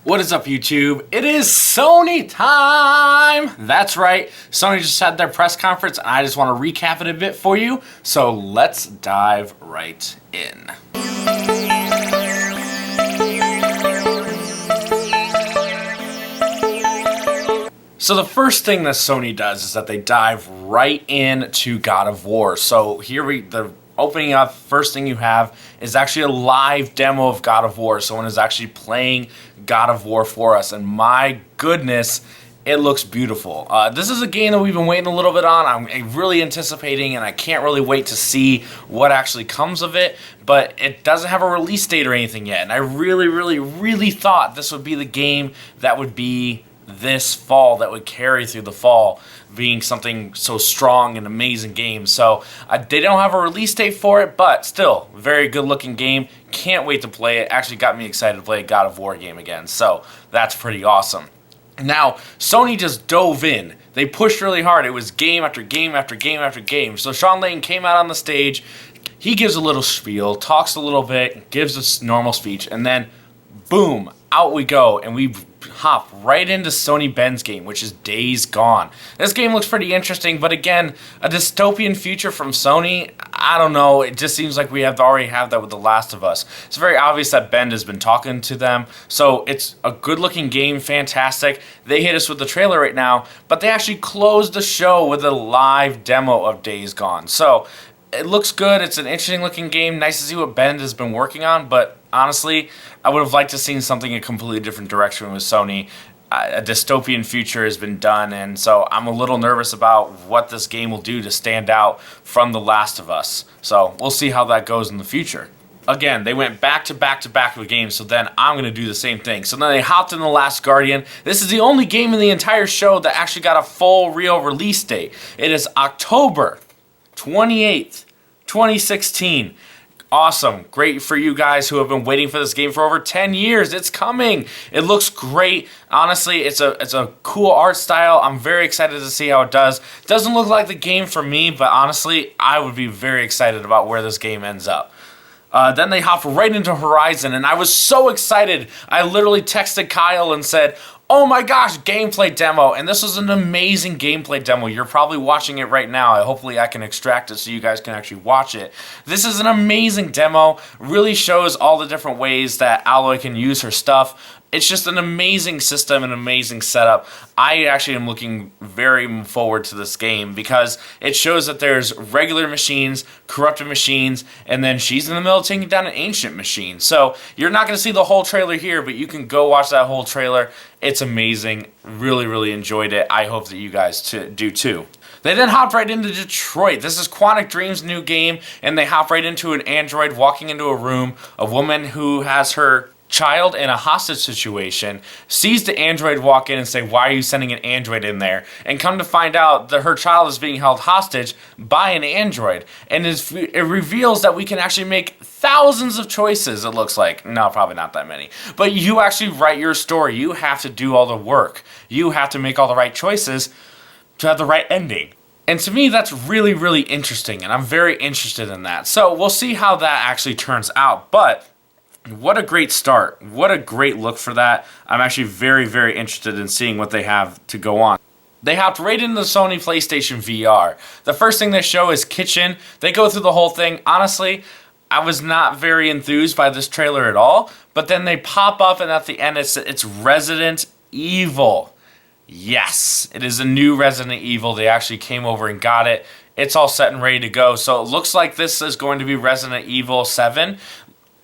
What is up, YouTube? It is Sony time! That's right, Sony just had their press conference and I just want to recap it a bit for you, so let's dive right in. So the first thing that Sony does is that they dive right into God of War. So the opening up, first thing you have is actually a live demo of God of War. Someone is actually playing God of War for us, and my goodness, it looks beautiful. This is a game that we've been waiting a little bit on. I'm really anticipating, and I can't really wait to see what actually comes of it, but it doesn't have a release date or anything yet, and I really thought this would be the game that would be this fall, that would carry through the fall, being something so strong and amazing game. So they don't have a release date for it, but still, very good looking game. Can't wait to play it. Actually got me excited to play a God of War game again, so that's pretty awesome. Now, Sony just dove in. They pushed really hard. It was game after game after game after game. So Sean Layton came out on the stage. He gives a little spiel, talks a little bit, gives a normal speech, and then boom, out we go, and we hop right into Sony Ben's game, which is Days Gone. This game looks pretty interesting, but again, a dystopian future from Sony, I don't know, it just seems like we already have that with The Last of Us. It's very obvious that Ben has been talking to them, so it's a good-looking game, fantastic. They hit us with the trailer right now, but they actually closed the show with a live demo of Days Gone. So it looks good. It's an interesting looking game. Nice to see what Ben has been working on, but honestly, I would have liked to have seen something in a completely different direction with Sony. A dystopian future has been done, and so I'm a little nervous about what this game will do to stand out from The Last of Us. So we'll see how that goes in the future. Again, they went back to back with games, so then I'm going to do the same thing. So then they hopped in The Last Guardian. This is the only game in the entire show that actually got a full real release date. It is October 28th, 2016. Awesome. Great for you guys who have been waiting for this game for over 10 years. It's coming. It looks great. Honestly, it's a cool art style. I'm very excited to see how it does. Doesn't look like the game for me, but honestly, I would be very excited about where this game ends up. Then they hop right into Horizon, and I was so excited. I literally texted Kyle and said, "Oh my gosh, gameplay demo," and this was an amazing gameplay demo. You're probably watching it right now. Hopefully I can extract it so you guys can actually watch it. This is an amazing demo. Really shows all the different ways that Aloy can use her stuff. It's just an amazing system, an amazing setup. I actually am looking very forward to this game because it shows that there's regular machines, corrupted machines, and then she's in the middle of taking down an ancient machine. So you're not going to see the whole trailer here, but you can go watch that whole trailer. It's amazing. Really enjoyed it. I hope that you guys do too. They then hop right into Detroit. This is Quantic Dream's new game, and they hop right into an android walking into a room. A woman who has her child in a hostage situation sees the android walk in and say, "Why are you sending an android in there?" And come to find out that her child is being held hostage by an android, and it reveals that we can actually make thousands of choices. It looks like, no, probably not that many, but you actually write your story. You have to do all the work. You have to make all the right choices to have the right ending. And to me, that's really interesting, and I'm very interested in that. So we'll see how that actually turns out, but what a great start. What a great look for that. I'm actually very interested in seeing what they have to go on. They hopped right into the Sony PlayStation VR. The first thing they show is Kitchen. They go through the whole thing. Honestly, I was not very enthused by this trailer at all, but then they pop up and at the end it's Resident Evil. Yes, it is a new Resident Evil. They actually came over and got it. It's all set and ready to go. So it looks like this is going to be Resident Evil 7.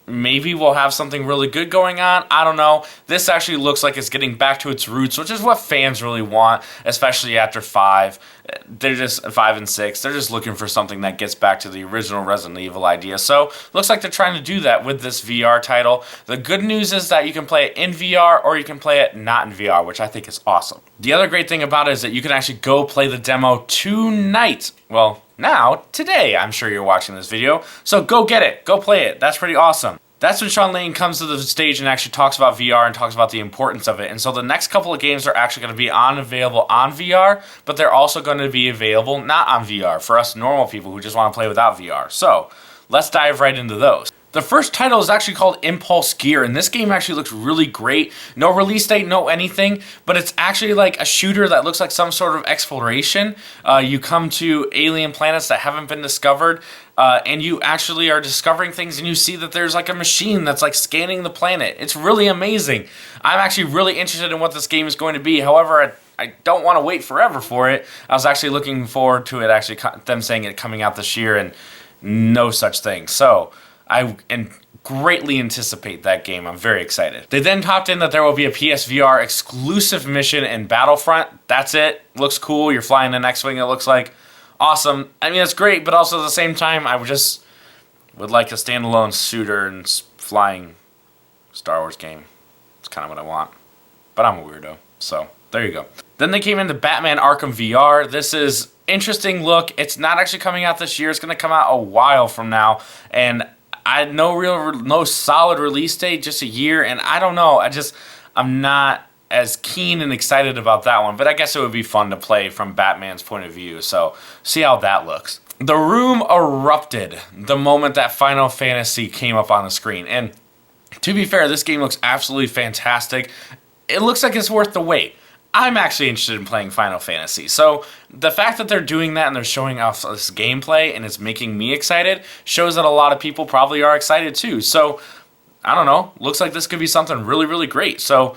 Maybe we'll have something really good going on. I don't know. This actually looks like it's getting back to its roots, which is what fans really want, especially after 5. They're just 5 and 6. They're just looking for something that gets back to the original Resident Evil idea. So looks like they're trying to do that with this VR title. The good news is that you can play it in VR or you can play it not in VR, which I think is awesome. The other great thing about it is that you can actually go play the demo tonight. Well, now, today, I'm sure you're watching this video, so go get it, go play it, that's pretty awesome. That's when Sean Layton comes to the stage and actually talks about VR and talks about the importance of it. And so the next couple of games are actually going to be available on VR, but they're also going to be available not on VR for us normal people who just want to play without VR. So let's dive right into those. The first title is actually called Impulse Gear, and this game actually looks really great. No release date, no anything, but it's actually like a shooter that looks like some sort of exploration. You come to alien planets that haven't been discovered, and you actually are discovering things, and you see that there's like a machine that's like scanning the planet. It's really amazing. I'm actually really interested in what this game is going to be. However, I don't want to wait forever for it. I was actually looking forward to it, actually them saying it coming out this year, and no such thing. So I greatly anticipate that game. I'm very excited. They then topped in that there will be a PSVR exclusive mission in Battlefront. That's it. Looks cool. You're flying an X-Wing, it looks like. Awesome. I mean, it's great, but also at the same time, I would like a standalone shooter and flying Star Wars game. It's kind of what I want. But I'm a weirdo, so there you go. Then they came into Batman Arkham VR. This is interesting look. It's not actually coming out this year. It's going to come out a while from now, and I had no solid release date, just a year, and I don't know. I'm not as keen and excited about that one, but I guess it would be fun to play from Batman's point of view, so see how that looks. The room erupted the moment that Final Fantasy came up on the screen, and to be fair, this game looks absolutely fantastic. It looks like it's worth the wait. I'm actually interested in playing Final Fantasy, so the fact that they're doing that and they're showing off this gameplay and it's making me excited shows that a lot of people probably are excited too. So, I don't know, looks like this could be something really, really great. So,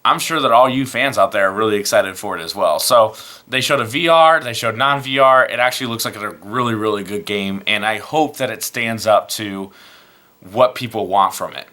I'm sure that all you fans out there are really excited for it as well. So, they showed a VR, they showed non-VR. It actually looks like a really, really good game, and I hope that it stands up to what people want from it.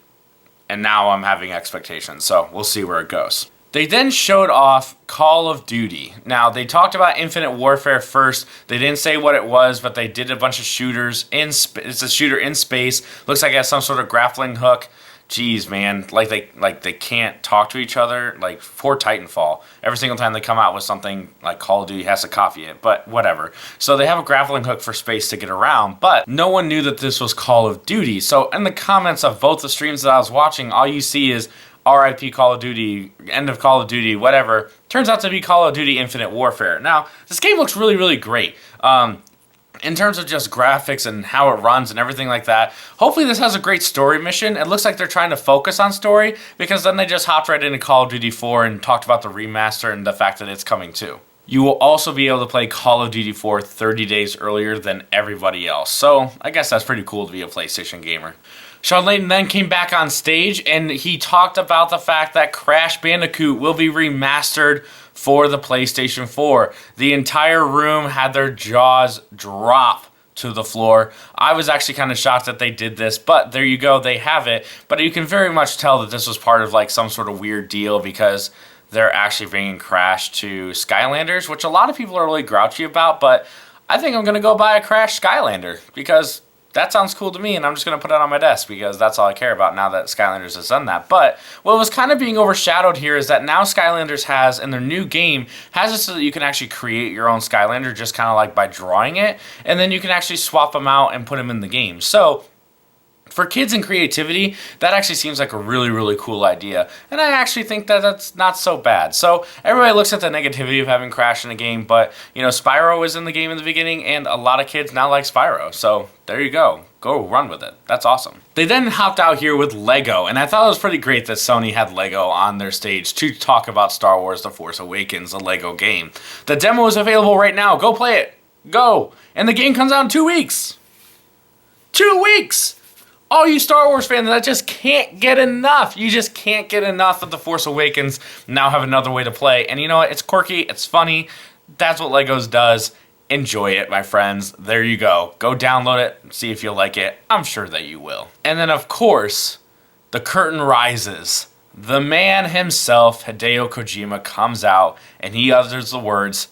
And now I'm having expectations, so we'll see where it goes. They then showed off Call of Duty. Now, they talked about Infinite Warfare first. They didn't say what it was, but they did a bunch of shooters. It's a shooter in space. Looks like it has some sort of grappling hook. Jeez, man, like they can't talk to each other. Like for Titanfall, every single time they come out with something like Call of Duty has to copy it, but whatever. So they have a grappling hook for space to get around, but no one knew that this was Call of Duty. So in the comments of both the streams that I was watching, all you see is RIP Call of Duty, end of Call of Duty, whatever. Turns out to be Call of Duty Infinite Warfare. Now, this game looks really, really great. In terms of just graphics and how it runs and everything like that. Hopefully this has a great story mission. It looks like they're trying to focus on story, because then they just hopped right into Call of Duty 4 and talked about the remaster and the fact that it's coming too. You will also be able to play Call of Duty 4 30 days earlier than everybody else. So I guess that's pretty cool to be a PlayStation gamer. Sean Layden then came back on stage and he talked about the fact that Crash Bandicoot will be remastered for the PlayStation 4. The entire room had their jaws drop to the floor. I was actually kind of shocked that they did this, but there you go, they have it. But you can very much tell that this was part of like some sort of weird deal, because they're actually bringing Crash to Skylanders, which a lot of people are really grouchy about, but I think I'm going to go buy a Crash Skylander, because that sounds cool to me, and I'm just going to put it on my desk because that's all I care about now that Skylanders has done that. But what was kind of being overshadowed here is that now Skylanders has, in their new game, has it so that you can actually create your own Skylander just kind of like by drawing it, and then you can actually swap them out and put them in the game. So for kids and creativity, that actually seems like a really, really cool idea. And I actually think that that's not so bad. So everybody looks at the negativity of having Crash in the game, but, you know, Spyro was in the game in the beginning, and a lot of kids now like Spyro. So there you go. Go run with it. That's awesome. They then hopped out here with Lego, and I thought it was pretty great that Sony had Lego on their stage to talk about Star Wars The Force Awakens, the Lego game. The demo is available right now. Go play it. Go. And the game comes out in 2 weeks. 2 weeks! All you Star Wars fans that just can't get enough. You just can't get enough of The Force Awakens. Now have another way to play. And you know what? It's quirky. It's funny. That's what Legos does. Enjoy it, my friends. There you go. Go download it and see if you like it. I'm sure that you will. And then, of course, the curtain rises. The man himself, Hideo Kojima, comes out and he utters the words,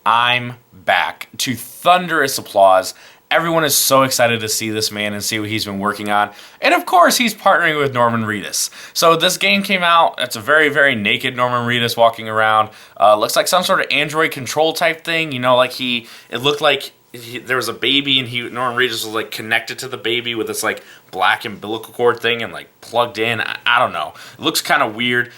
"I'm back," to thunderous applause. Everyone is so excited to see this man and see what he's been working on. And of course, he's partnering with Norman Reedus. So this game came out. It's a very, very naked Norman Reedus walking around. Looks like some sort of Android control type thing. You know, like it looked like there was a baby and Norman Reedus was like connected to the baby with this like black umbilical cord thing and like plugged in. I don't know. It looks kind of weird.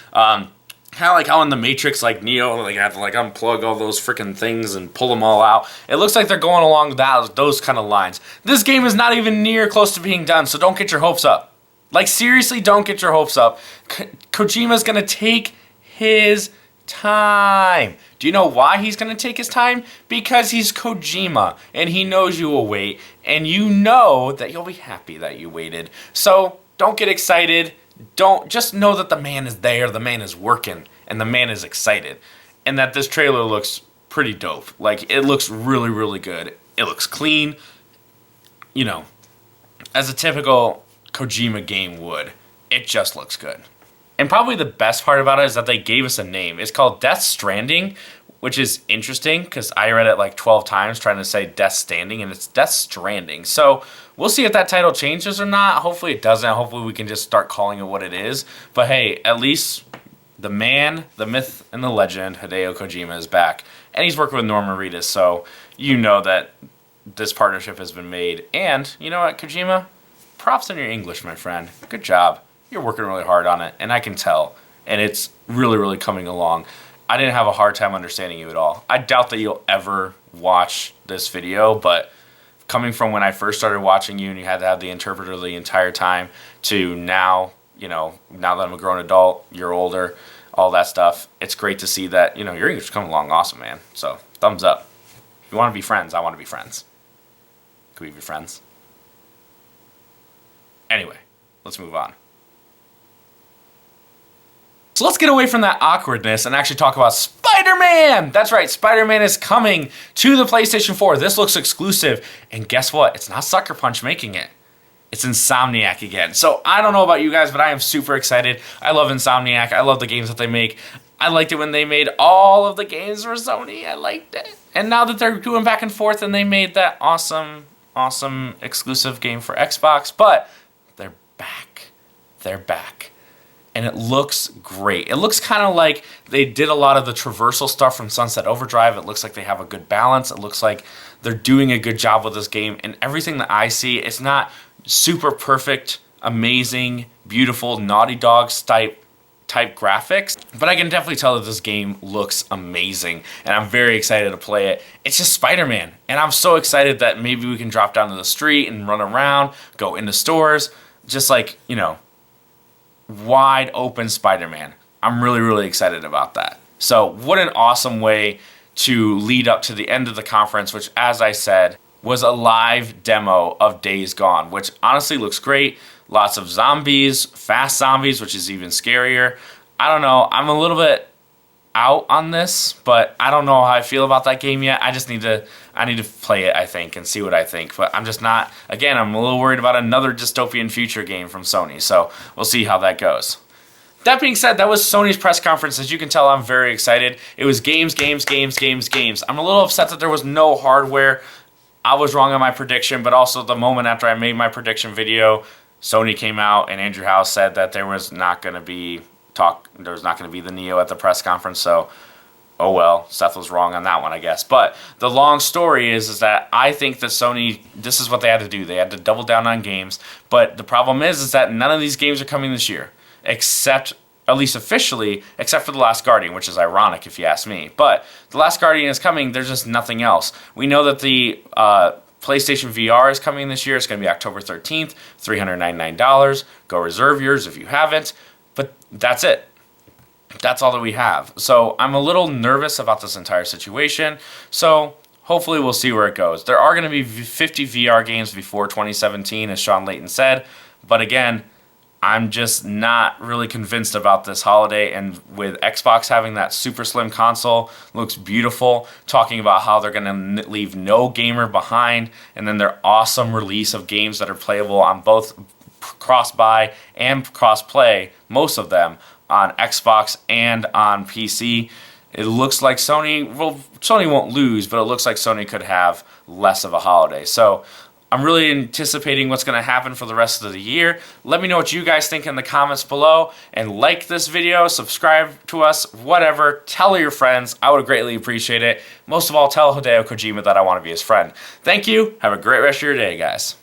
Kind of like how in the Matrix, like Neo, like had to like unplug all those freaking things and pull them all out. It looks like they're going along those kind of lines. This game is not even near close to being done, so don't get your hopes up. Like seriously, don't get your hopes up. Kojima's gonna take his time. Do you know why he's gonna take his time? Because he's Kojima, and he knows you will wait, and you know that you'll be happy that you waited. So don't get excited. Don't just know that the man is there, the man is working, and the man is excited, and that this trailer looks pretty dope. Like it looks really, really good. It looks clean, you know, as a typical Kojima game would. It just looks good. And probably the best part about it is that they gave us a name. It's called Death Stranding, which is interesting because I read it like 12 times trying to say Death Standing, and it's Death Stranding. So we'll see if that title changes or not. Hopefully it doesn't. Hopefully we can just start calling it what it is. But hey, at least the man, the myth, and the legend, Hideo Kojima, is back. And he's working with Norman Reedus, so you know that this partnership has been made. And you know what, Kojima? Props on your English, my friend. Good job. You're working really hard on it, and I can tell. And it's really, really coming along. I didn't have a hard time understanding you at all. I doubt that you'll ever watch this video, but coming from when I first started watching you and you had to have the interpreter the entire time to now, you know, now that I'm a grown adult, you're older, all that stuff, it's great to see that, you know, your English is coming along awesome, man. So, thumbs up. If you want to be friends, I want to be friends. Can we be friends? Anyway, let's move on. So let's get away from that awkwardness and actually talk about Spider-Man! That's right, Spider-Man is coming to the PlayStation 4. This looks exclusive, and guess what? It's not Sucker Punch making it. It's Insomniac again. So I don't know about you guys, but I am super excited. I love Insomniac. I love the games that they make. I liked it when they made all of the games for Sony. I liked it. And now that they're doing back and forth and they made that awesome, awesome exclusive game for Xbox, but they're back. They're back. And it looks great. It looks kind of like they did a lot of the traversal stuff from Sunset Overdrive. It looks like they have a good balance. It looks like they're doing a good job with this game. And everything that I see, it's not super perfect, amazing, beautiful, Naughty Dogs type graphics. But I can definitely tell that this game looks amazing. And I'm very excited to play it. It's just Spider-Man. And I'm so excited that maybe we can drop down to the street and run around, go into stores. Just like, you know, wide open Spider-Man. I'm really, really excited about that. So what an awesome way to lead up to the end of the conference, which, as I said, was a live demo of Days Gone, which honestly looks great. Lots of zombies, fast zombies, which is even scarier. I don't know. I'm a little bit out on this, but I don't know how I feel about that game yet. I need to play it, I think, and see what I think. But I'm just not, again, I'm a little worried about another dystopian future game from Sony, so we'll see how that goes. That being said, that was Sony's press conference. As you can tell, I'm very excited. It was games, games, games, games, games. I'm a little upset that there was no hardware. I was wrong on my prediction, but also the moment after I made my prediction video, Sony came out and Andrew House said that there was not going to be the Neo at the press conference, so oh well, Seth was wrong on that one, I guess. But the long story is that I think that Sony, this is what they had to do. They had to double down on games, but the problem is that none of these games are coming this year, except, at least officially, except for The Last Guardian, which is ironic if you ask me. But The Last Guardian is coming, there's just nothing else. We know that the PlayStation VR is coming this year. It's going to be October 13th, $399. Go reserve yours if you haven't. But that's it. That's all that we have. So I'm a little nervous about this entire situation. So hopefully we'll see where it goes. There are going to be 50 VR games before 2017, as Sean Layton said. But again, I'm just not really convinced about this holiday. And with Xbox having that super slim console, looks beautiful, talking about how they're going to leave no gamer behind, and then their awesome release of games that are playable on both cross-buy and cross-play, most of them on Xbox and on PC. It looks like Sony won't lose, but it looks like Sony could have less of a holiday. So I'm really anticipating what's going to happen for the rest of the year. Let me know what you guys think in the comments below, and like this video, subscribe to us, whatever. Tell your friends. I would greatly appreciate it. Most of all, tell Hideo Kojima that I want to be his friend. Thank you. Have a great rest of your day, guys.